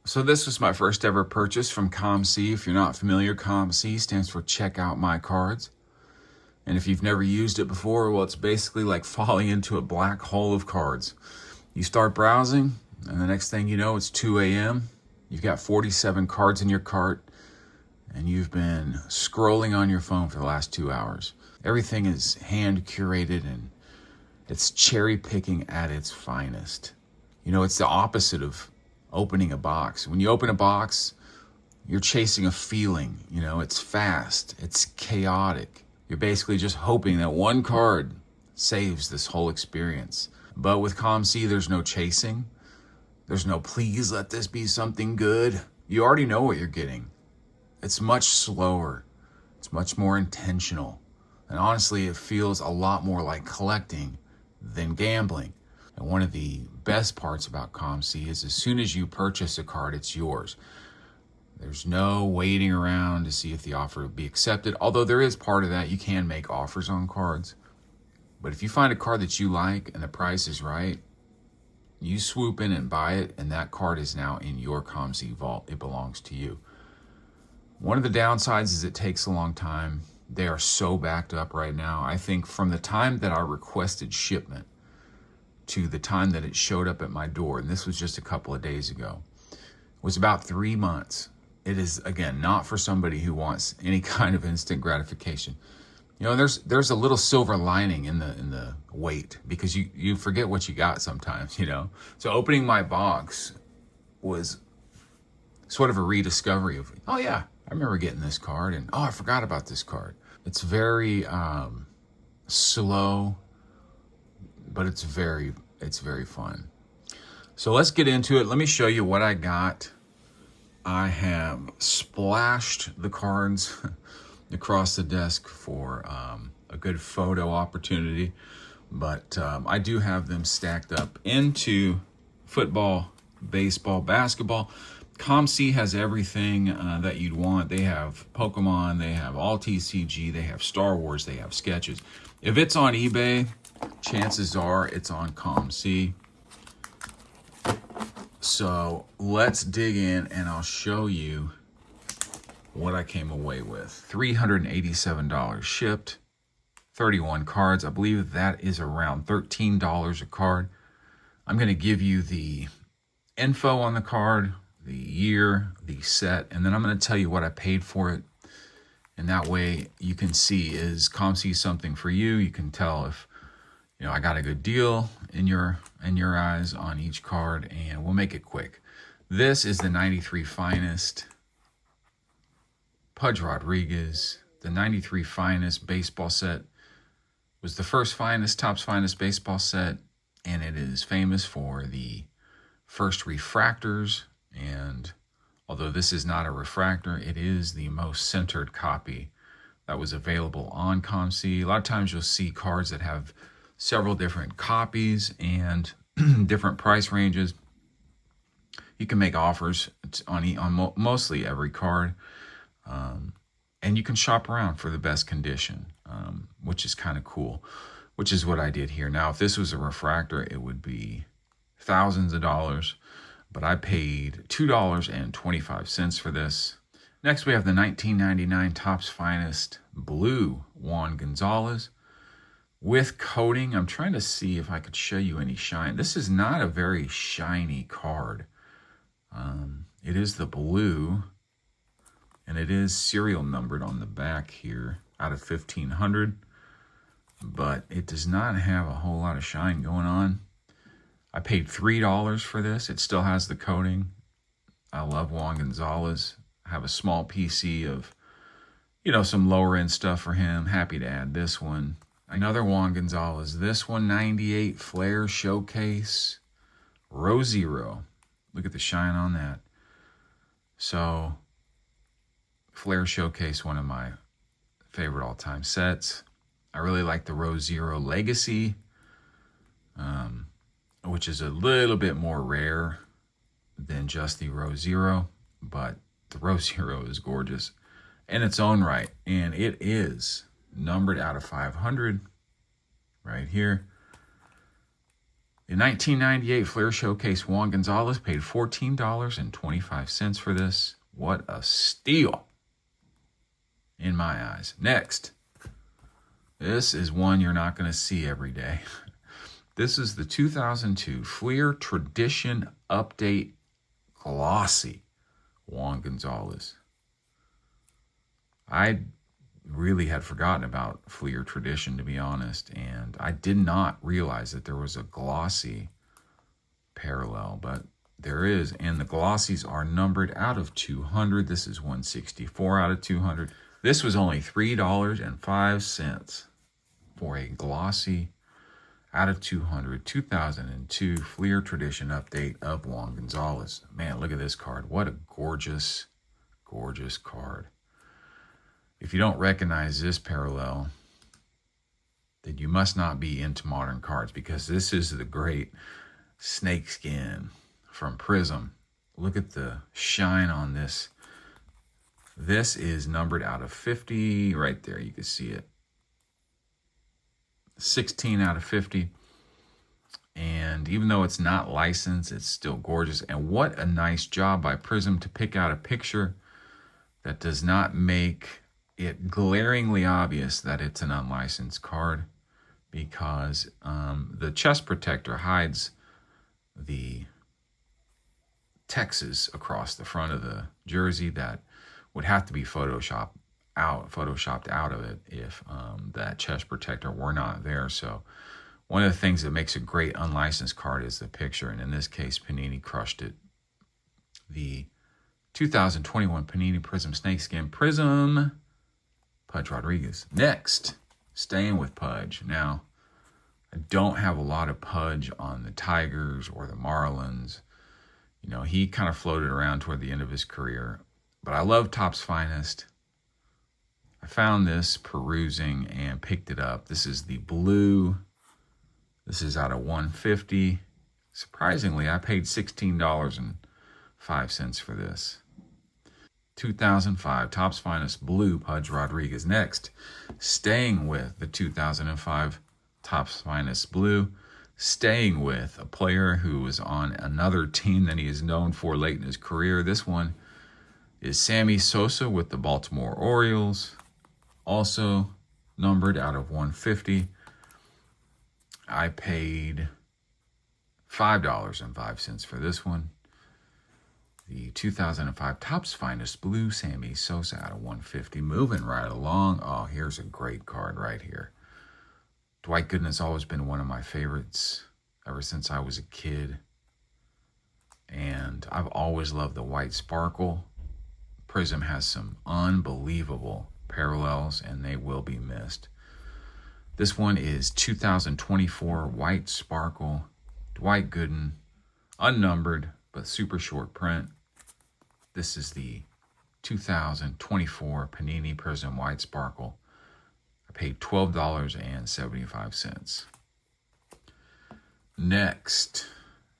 So this was my first ever purchase from COMC. If you're not familiar, COMC stands for Check Out My Cards. And if you've never used it before, well, it's basically like falling into a black hole of cards. You start browsing, and the next thing you know, it's 2 a.m. You've got 47 cards in your cart, and you've been scrolling on your phone for the last 2 hours. Everything is hand curated, and it's cherry picking at its finest. You know, it's the opposite of opening a box. When you open a box, you're chasing a feeling. You know, it's fast, it's chaotic. You're basically just hoping that one card saves this whole experience. But with COMC, there's no chasing. There's no please let this be something good. You already know what you're getting. It's much slower. It's much more intentional. And honestly, it feels a lot more like collecting than gambling. And one of the best parts about COMC is as soon as you purchase a card, it's yours. There's no waiting around to see if the offer will be accepted, although there is part of that. You can make offers on cards. But if you find a card that you like and the price is right, you swoop in and buy it, and that card is now in your COMC vault. It belongs to you. One of the downsides is it takes a long time. They are so backed up right now. I think from the time that I requested shipment to the time that it showed up at my door, and this was just a couple of days ago, was about 3 months. It is, again, not for somebody who wants any kind of instant gratification. You know, there's a little silver lining in the wait, because you forget what you got sometimes, you know. So opening my box was sort of a rediscovery of, oh yeah, I remember getting this card, and oh, I forgot about this card. It's very slow, but it's very fun. So let's get into it. Let me show you what I got. I have splashed the cards across the desk for a good photo opportunity, but I do have them stacked up into football, baseball, basketball. COMC has everything that you'd want. They have Pokemon, they have all TCG, they have Star Wars, they have sketches. If it's on eBay, chances are it's on COMC. So let's dig in and I'll show you what I came away with. $387 shipped, 31 cards. I believe that is around $13 a card. I'm going to give you the info on the card, the year, the set, and then I'm going to tell you what I paid for it. And that way you can see, is COMC something for you? You can tell if, you know, I got a good deal in your eyes on each card, and we'll make it quick. This is the 93 Finest Pudge Rodriguez. The 93 Finest baseball set was the first Topps Finest baseball set, and it is famous for the first refractors. And although this is not a refractor, it is the most centered copy that was available on COMC. A lot of times you'll see cards that have several different copies and different price ranges. You can make offers on mostly every card, and you can shop around for the best condition, which is kind of cool, which is what I did here. Now, if this was a refractor, it would be thousands of dollars, but I paid $2.25 for this. Next, we have the 1999 Topps Finest Blue Juan Gonzalez with coating. I'm trying to see if I could show you any shine. This is not a very shiny card. It is the blue, and it is serial numbered on the back here out of 1500, but it does not have a whole lot of shine going on. I paid $3 for this. It still has the coating. I love Juan Gonzalez. I have a small PC of, you know, some lower end stuff for him. Happy to add this one. Another Juan Gonzalez. This one, 98 Flair Showcase Row Zero. Look at the shine on that. So, Flair Showcase, one of my favorite all-time sets. I really like the Row Zero Legacy, which is a little bit more rare than just the Row Zero, but the Row Zero is gorgeous in its own right, and it is numbered out of 500 right here. In 1998, Fleer Showcase Juan Gonzalez paid $14.25 for this. What a steal in my eyes. Next, this is one you're not going to see every day. This is the 2002 Fleer Tradition Update Glossy Juan Gonzalez. I really had forgotten about Fleer Tradition, to be honest, and I did not realize that there was a glossy parallel, but there is, and the glossies are numbered out of 200. This is 164 out of 200. This was only $3.05 for a glossy out of 200 2002 Fleer Tradition Update of Juan Gonzalez. Man, look at this card. What a gorgeous, gorgeous card. If you don't recognize this parallel, then you must not be into modern cards, because this is the great snakeskin from Prism. Look at the shine on this. This is numbered out of 50. Right there, you can see it. 16 out of 50. And even though it's not licensed, it's still gorgeous. And what a nice job by Prism to pick out a picture that does not make it glaringly obvious that it's an unlicensed card, because the chest protector hides the Texas across the front of the jersey that would have to be photoshopped out of it if that chest protector were not there. So one of the things that makes a great unlicensed card is the picture, and in this case, Panini crushed it. The 2021 Panini Prism Snakeskin Prism Pudge Rodriguez. Next, staying with Pudge. Now, I don't have a lot of Pudge on the Tigers or the Marlins. You know, he kind of floated around toward the end of his career. But I love Topps Finest. I found this perusing and picked it up. This is the blue. This is out of 150. Surprisingly, I paid $16.05 for this. 2005 Topps Finest Blue Pudge Rodriguez. Next, staying with the 2005 Topps Finest Blue, staying with a player who was on another team than he is known for late in his career. This one is Sammy Sosa with the Baltimore Orioles, also numbered out of 150. I paid $5.05 for this one. The 2005 Topps Finest Blue Sammy Sosa out of 150. Moving right along. Oh, here's a great card right here. Dwight Gooden has always been one of my favorites ever since I was a kid. And I've always loved the white sparkle. Prism has some unbelievable parallels, and they will be missed. This one is 2024 White Sparkle. Dwight Gooden, unnumbered, but super short print. This is the 2024 Panini Prism White Sparkle. I paid $12.75. Next,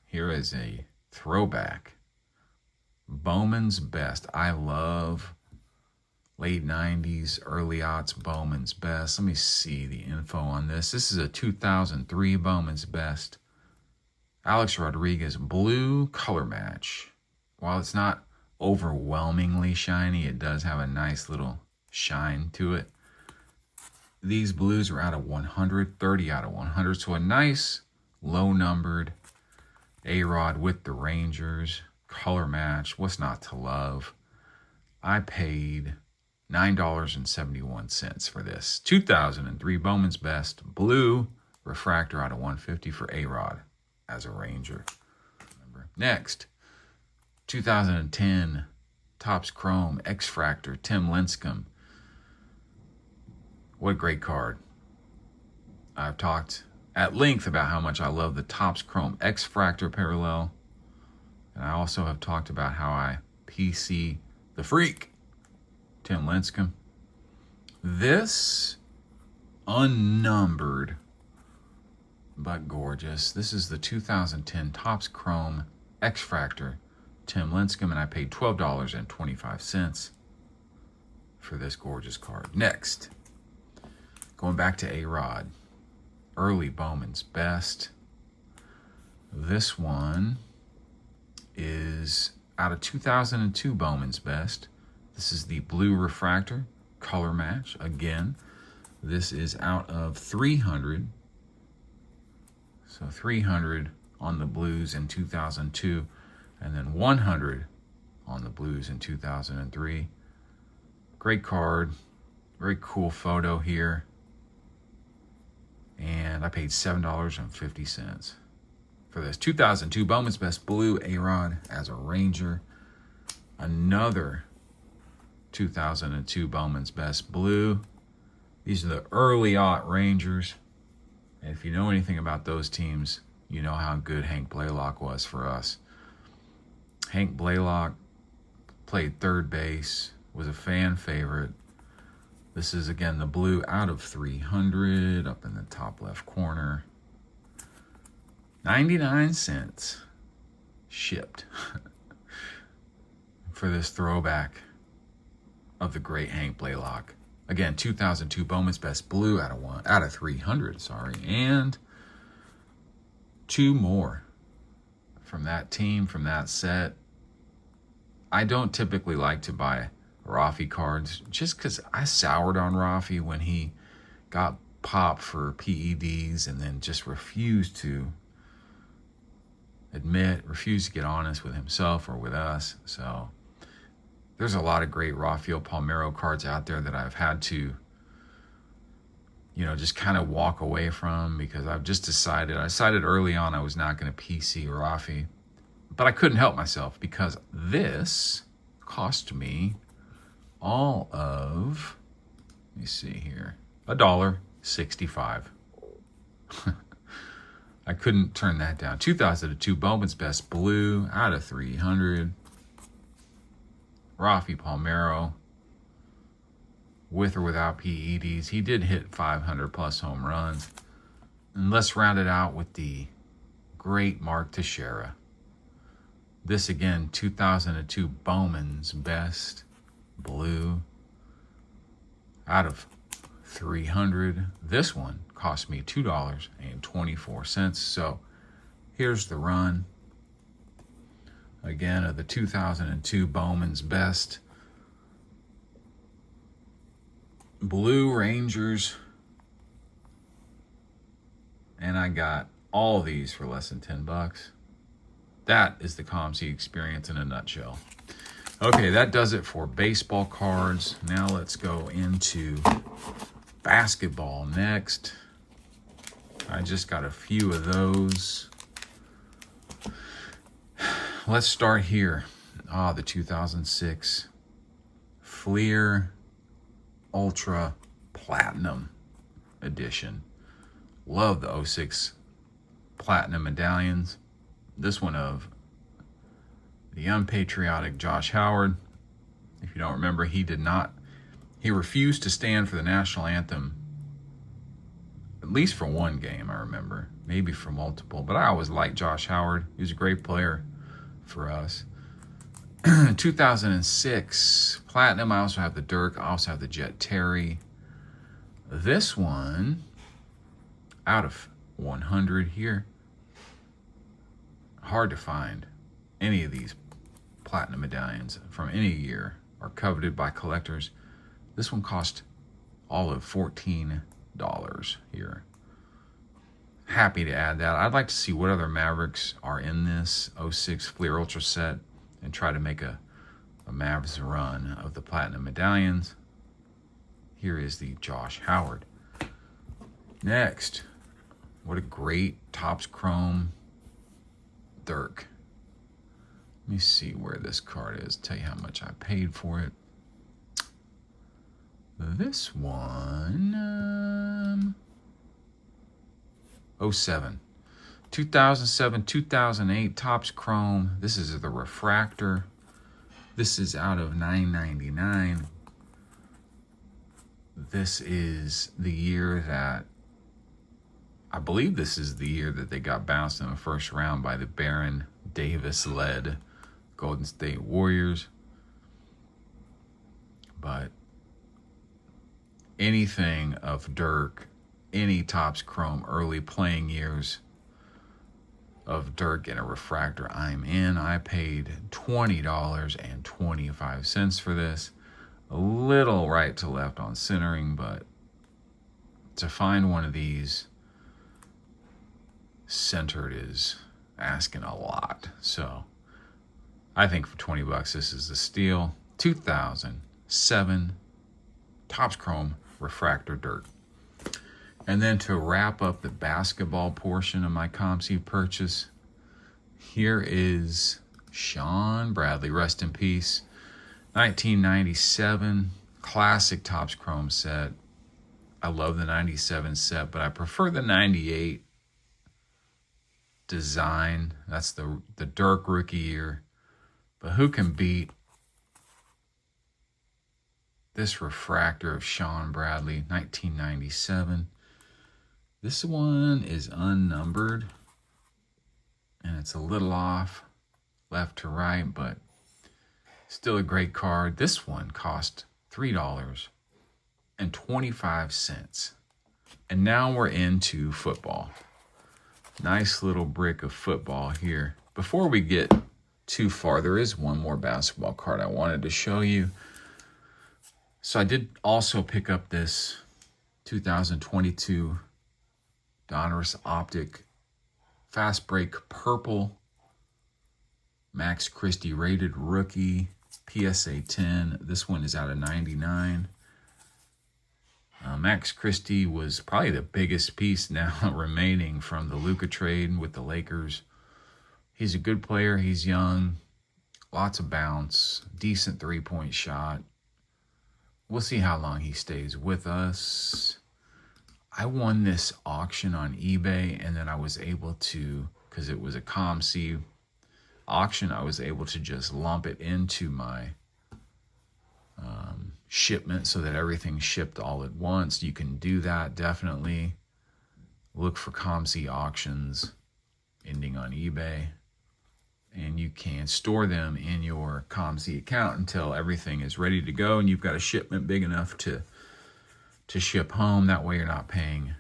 here is a throwback. Bowman's Best. I love late 90s, early aughts Bowman's Best. Let me see the info on this. This is a 2003 Bowman's Best. Alex Rodriguez blue color match. While it's not overwhelmingly shiny, it does have a nice little shine to it. These blues are out of 100, 30 out of 100. So a nice low numbered A-Rod with the Rangers color match. What's not to love? I paid $9.71 for this. 2003 Bowman's Best blue refractor out of 150 for A-Rod as a Ranger. Next, 2010 Topps Chrome X-Fractor Tim Lincecum. What a great card. I've talked at length about how much I love the Topps Chrome X-Fractor parallel. And I also have talked about how I PC the freak, Tim Lincecum. This unnumbered but gorgeous. This is the 2010 Topps Chrome X-Fractor Tim Lincecum, and I paid $12.25 for this gorgeous card. Next, going back to A-Rod, early Bowman's Best. This one is out of 2002 Bowman's Best. This is the Blue Refractor color match. Again, this is out of 300. So 300 on the Blues in 2002, and then 100 on the Blues in 2003. Great card. Very cool photo here. And I paid $7.50 for this. 2002 Bowman's Best Blue A-Rod as a Ranger. Another 2002 Bowman's Best Blue. These are the early aught Rangers. And if you know anything about those teams, you know how good Hank Blaylock was for us. Hank Blaylock played third base, was a fan favorite. This is, again, the blue out of 300 up in the top left corner. 99 cents shipped for this throwback of the great Hank Blaylock. Again, 2002 Bowman's Best Blue out of 300, and two more from that team, from that set. I don't typically like to buy Rafi cards just because I soured on Rafi when he got popped for PEDs and then just refused to get honest with himself or with us. So there's a lot of great Rafael Palmeiro cards out there that I've had to, just kind of walk away from because I decided early on I was not going to PC Rafi. But I couldn't help myself because this cost me all of, let me see here, $1.65. I couldn't turn that down. 2002 Bowman's Best Blue out of 300. Rafi Palmeiro, with or without PEDs. He did hit 500 plus home runs. And let's round it out with the great Mark Teixeira. This, again, 2002 Bowman's Best Blue out of 300. This one cost me $2.24. So here's the run, again, of the 2002 Bowman's Best Blue Rangers. And I got all these for less than $10. That is the COMC experience in a nutshell. Okay, that does it for baseball cards. Now let's go into basketball next. I just got a few of those. Let's start here. The 2006 Fleer Ultra Platinum Edition. Love the 06 Platinum medallions. This one of the unpatriotic Josh Howard. If you don't remember, he refused to stand for the national anthem, at least for one game, I remember, maybe for multiple, but I always liked Josh Howard. He was a great player for us. 2006 Platinum, I also have the Dirk, I also have the Jet Terry. This one, out of 100 here. Hard to find any of these platinum medallions from any year are coveted by collectors. This one cost all of $14 here. Happy to add that. I'd like to see what other Mavericks are in this 06 Fleer Ultra set and try to make a Mavs run of the platinum medallions. Here is the Josh Howard. Next, what a great Topps Chrome Dirk. Let me see where this card is, tell you how much I paid for it. This one, 07. 2007, 2008 Topps Chrome. This is the refractor. This is out of $9.99. This is the year that, I believe this is the year that they got bounced in the first round by the Baron Davis-led Golden State Warriors. But anything of Dirk, any Topps Chrome early playing years, of dirt and a refractor, I'm in. I paid $20.25 for this. A little right to left on centering, but to find one of these centered is asking a lot. So I think for 20 bucks, this is a steal. 2007 Topps Chrome refractor dirt. And then to wrap up the basketball portion of my ComC purchase, here is Shawn Bradley, rest in peace. 1997 classic Topps Chrome set. I love the 97 set, but I prefer the 98 design. That's the Dirk rookie year. But who can beat this refractor of Shawn Bradley, 1997? This one is unnumbered, and it's a little off left to right, but still a great card. This one cost $3.25. And now we're into football. Nice little brick of football here. Before we get too far, there is one more basketball card I wanted to show you. So I did also pick up this 2022 Donruss Optic Fast Break Purple Max Christie rated rookie PSA 10. This one is out of 99. Max Christie was probably the biggest piece now remaining from the Luka trade with the Lakers. He's a good player. He's young. Lots of bounce. Decent three-point shot. We'll see how long he stays with us. I won this auction on eBay, and then I was able to, because it was a ComC auction, I was able to just lump it into my shipment so that everything shipped all at once. You can do that, definitely. Look for ComC auctions ending on eBay, and you can store them in your ComC account until everything is ready to go and you've got a shipment big enough to ship home. That way you're not paying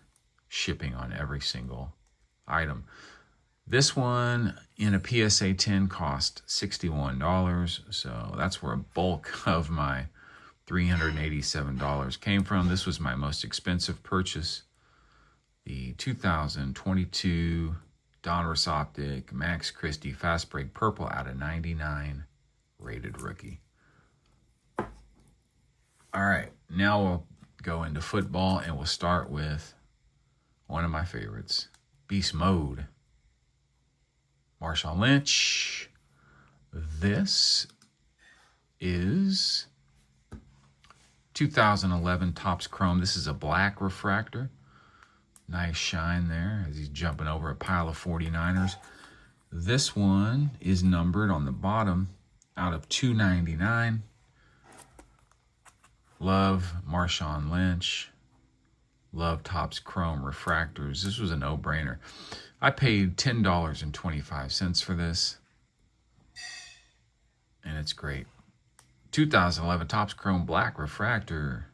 shipping on every single item. This one in a PSA 10 cost $61, so that's where a bulk of my $387 came from. This was my most expensive purchase. The 2022 Donruss Optic Max Christie Fast Break Purple out of 99 rated rookie. All right, now we'll go into football, and we'll start with one of my favorites, Beast Mode. Marshawn Lynch. This is 2011 Topps Chrome. This is a black refractor. Nice shine there as he's jumping over a pile of 49ers. This one is numbered on the bottom out of 299. Love Marshawn Lynch. Love Topps Chrome refractors. This was a no-brainer. I paid $10.25 for this, and it's great. 2011 Topps Chrome Black Refractor,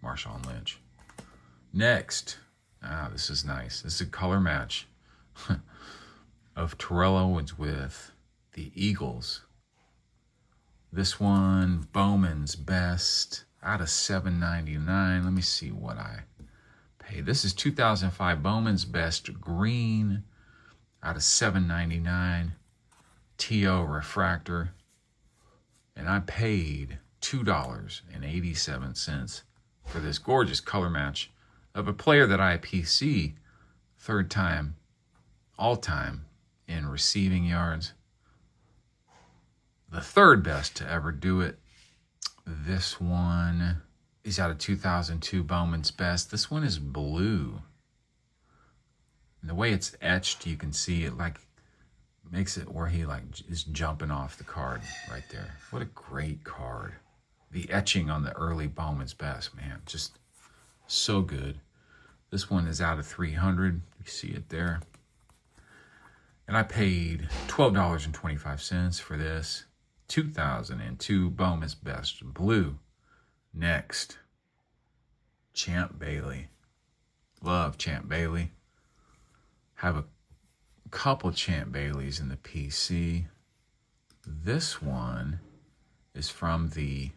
Marshawn Lynch. Next, this is nice. This is a color match of Terrell Owens with the Eagles. This one, Bowman's Best, out of $7.99. Let me see what I paid. This is 2005 Bowman's Best Green, out of $7.99. TO refractor. And I paid $2.87 for this gorgeous color match of a player that I PC third time, all time in receiving yards. The third best to ever do it. This one is out of 2002 Bowman's Best. This one is blue. And the way it's etched, you can see it like makes it where he like is jumping off the card right there. What a great card. The etching on the early Bowman's Best, man, just so good. This one is out of 300. You see it there. And I paid $12.25 for this 2002 Bowman's Best Blue. Next, Champ Bailey. Love Champ Bailey. Have a a couple Champ Baileys in the PC. This one is from the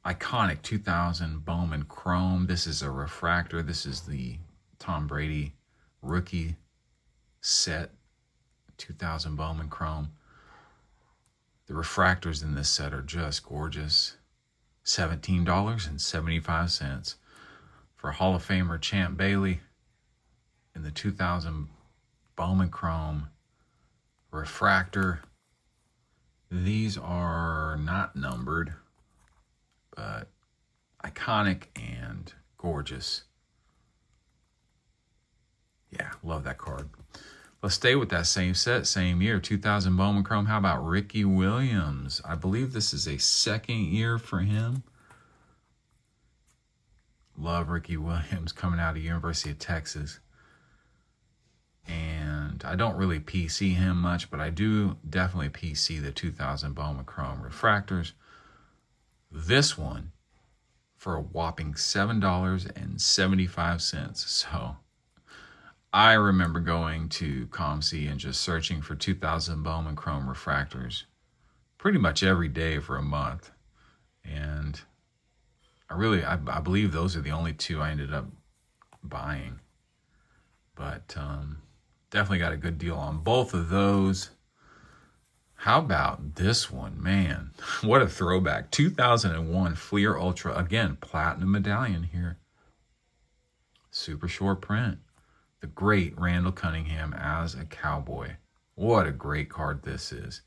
iconic 2000 Bowman Chrome. This is a refractor. This is the Tom Brady rookie set, 2000 Bowman Chrome. The refractors in this set are just gorgeous. $17.75 for Hall of Famer Champ Bailey in the 2000 Bowman Chrome refractor. These are not numbered, but iconic and gorgeous. Yeah, love that card. Let's stay with that same set, same year, 2000 Bowman Chrome. How about Ricky Williams? I believe this is a second year for him. Love Ricky Williams coming out of University of Texas. And I don't really PC him much, but I do definitely PC the 2000 Bowman Chrome refractors. This one for a whopping $7.75. So I remember going to ComC and just searching for 2000 Bowman Chrome refractors pretty much every day for a month. And I believe those are the only two I ended up buying. But definitely got a good deal on both of those. How about this one? Man, what a throwback. 2001 Fleer Ultra. Again, platinum medallion here. Super short print. The great Randall Cunningham as a Cowboy. What a great card this is.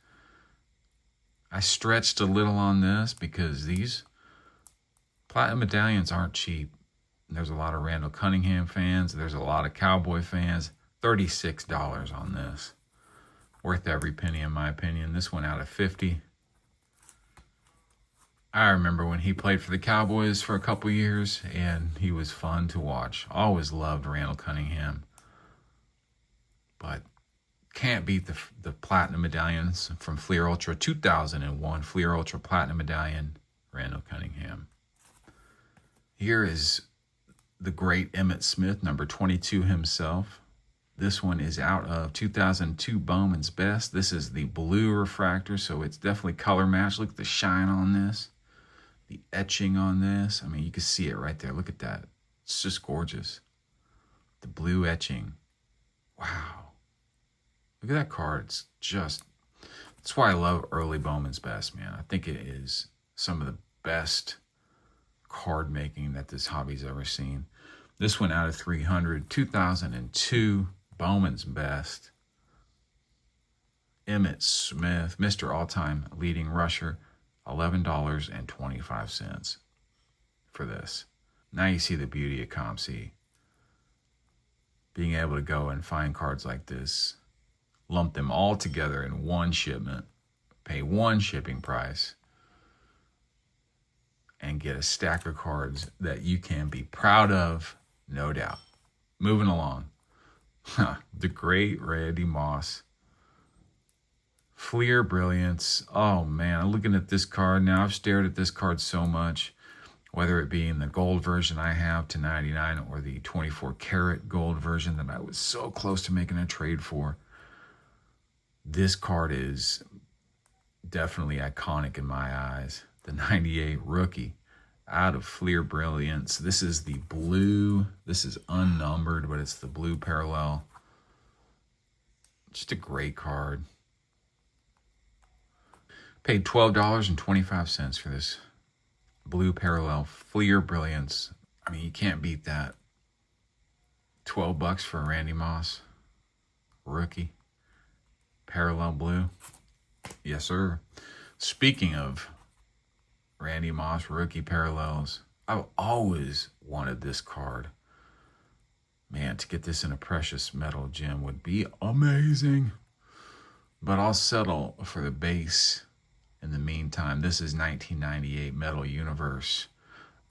I stretched a little on this because these platinum medallions aren't cheap. There's a lot of Randall Cunningham fans. There's a lot of Cowboy fans. $36 on this. Worth every penny in my opinion. This one out of 50. I remember when he played for the Cowboys for a couple years, and he was fun to watch. Always loved Randall Cunningham. But can't beat the platinum medallions from Fleer Ultra. 2001 Fleer Ultra Platinum Medallion, Randall Cunningham. Here is the great Emmitt Smith, number 22 himself. This one is out of 2002 Bowman's Best. This is the blue refractor, so it's definitely color matched. Look at the shine on this, the etching on this. I mean, you can see it right there. Look at that. It's just gorgeous. The blue etching. Wow. Look at that card. It's just, that's why I love early Bowman's Best, man. I think it is some of the best card making that this hobby's ever seen. This one out of 300, 2002 Bowman's Best. Emmitt Smith, Mr. All-Time Leading Rusher, $11.25 for this. Now you see the beauty of ComC. Being able to go and find cards like this, lump them all together in one shipment, pay one shipping price, and get a stack of cards that you can be proud of, no doubt. Moving along. The great Randy Moss. Fleer Brilliance. Oh man, I'm looking at this card now. I've stared at this card so much, whether it be in the gold version I have to 99 or the 24 karat gold version that I was so close to making a trade for. This card is definitely iconic in my eyes. The 98 rookie out of Fleer Brilliance. This is the blue. This is unnumbered, but it's the blue parallel. Just a great card. Paid $12.25 for this blue parallel Fleer Brilliance. I mean, you can't beat that. $12 for Randy Moss rookie parallel blue. Yes, sir. Speaking of Randy Moss rookie parallels, I've always wanted this card. Man, to get this in a precious metal gem would be amazing. But I'll settle for the base in the meantime. This is 1998 Metal Universe.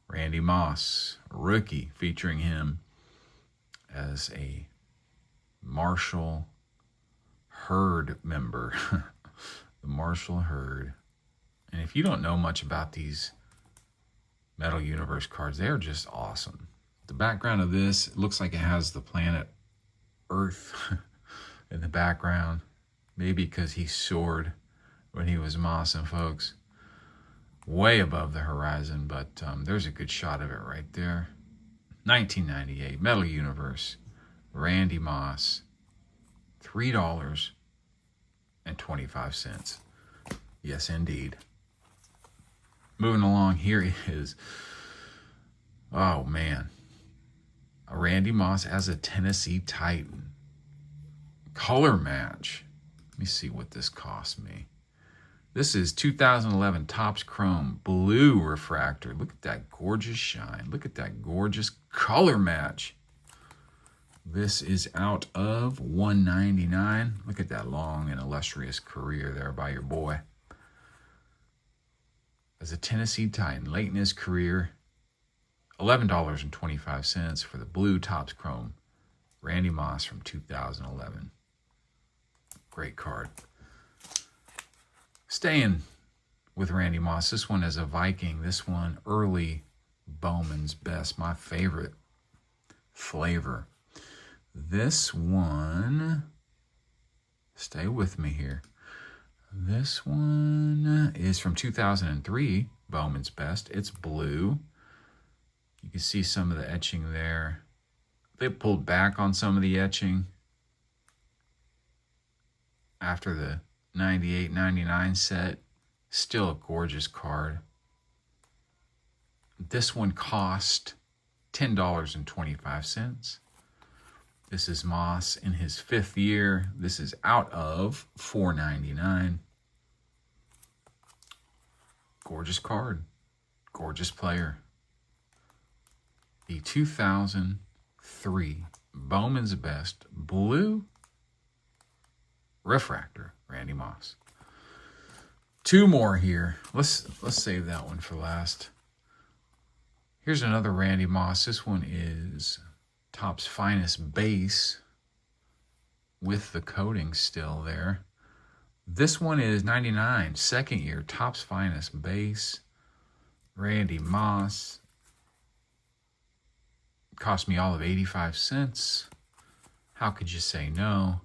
Randy Moss, rookie, featuring him as a Marshall Herd member. The Marshall Herd. And if you don't know much about these Metal Universe cards, they are just awesome. The background of this, it looks like it has the planet earth in the background. Maybe because he soared when he was mossing folks way above the horizon, but there's a good shot of it right there. 1998 Metal Universe, Randy Moss, $3.25. Yes, indeed. Moving along, here is, oh man, a Randy Moss as a Tennessee Titan. Color match. Let me see what this cost me. This is 2011 Topps Chrome Blue Refractor. Look at that gorgeous shine. Look at that gorgeous color match. This is out of $199. Look at that long and illustrious career there by your boy. As a Tennessee Titan, late in his career, $11.25 for the blue Topps Chrome Randy Moss from 2011. Great card. Staying with Randy Moss, this one is a Viking. This one, early Bowman's Best, my favorite flavor. This one, stay with me here. This one is from 2003, Bowman's Best. It's blue. You can see some of the etching there. They pulled back on some of the etching after the 98-99 set. Still a gorgeous card. This one cost $10.25. This is Moss in his 5th year. This is out of $4.99. Gorgeous card. Gorgeous player. The 2003 Bowman's Best Blue Refractor, Randy Moss. Two more here. Let's save that one for last. Here's another Randy Moss. This one is Topps Finest Base with the coating still there. This one is 99, 2nd year, Topps Finest Base, Randy Moss. Cost me all of 85 cents. How could you say no?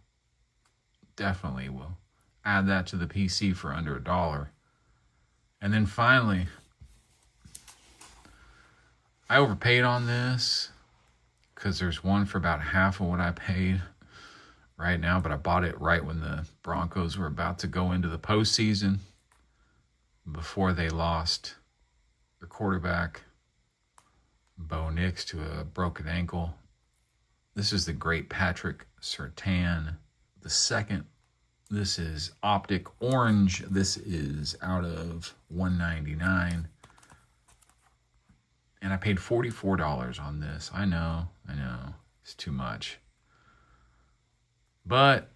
Definitely will add that to the PC for under $1. And then finally, I overpaid on this because there's one for about half of what I paid right now, but I bought it right when the Broncos were about to go into the postseason, before they lost their quarterback, Bo Nix, to a broken ankle. This is the great Patrick Surtain II. This is Optic Orange. This is out of $199. And I paid $44 on this. I know. It's too much. But,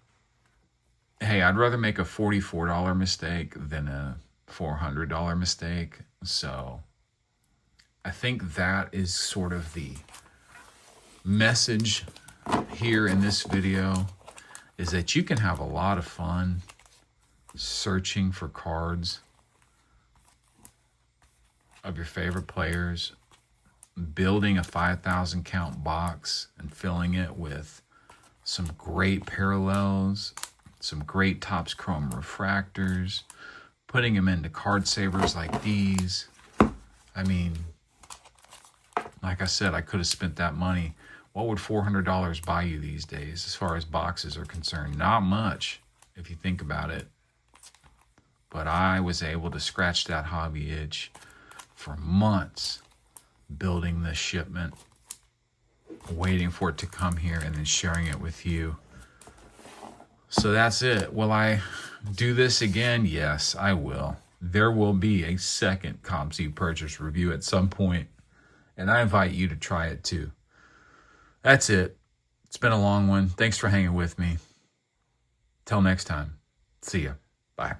hey, I'd rather make a $44 mistake than a $400 mistake. So, I think that is sort of the message here in this video, is that you can have a lot of fun searching for cards of your favorite players, building a 5,000 count box and filling it with some great parallels, some great Topps Chrome refractors, putting them into card savers like these. I mean, like I said, I could have spent that money. What would $400 buy you these days as far as boxes are concerned? Not much, if you think about it. But I was able to scratch that hobby itch for months, building this shipment, waiting for it to come here, and then sharing it with you. So that's it. Will I do this again? Yes, I will. There will be a second COMC purchase review at some point, and I invite you to try it too. That's it. It's been a long one. Thanks for hanging with me. Till next time. See ya. Bye.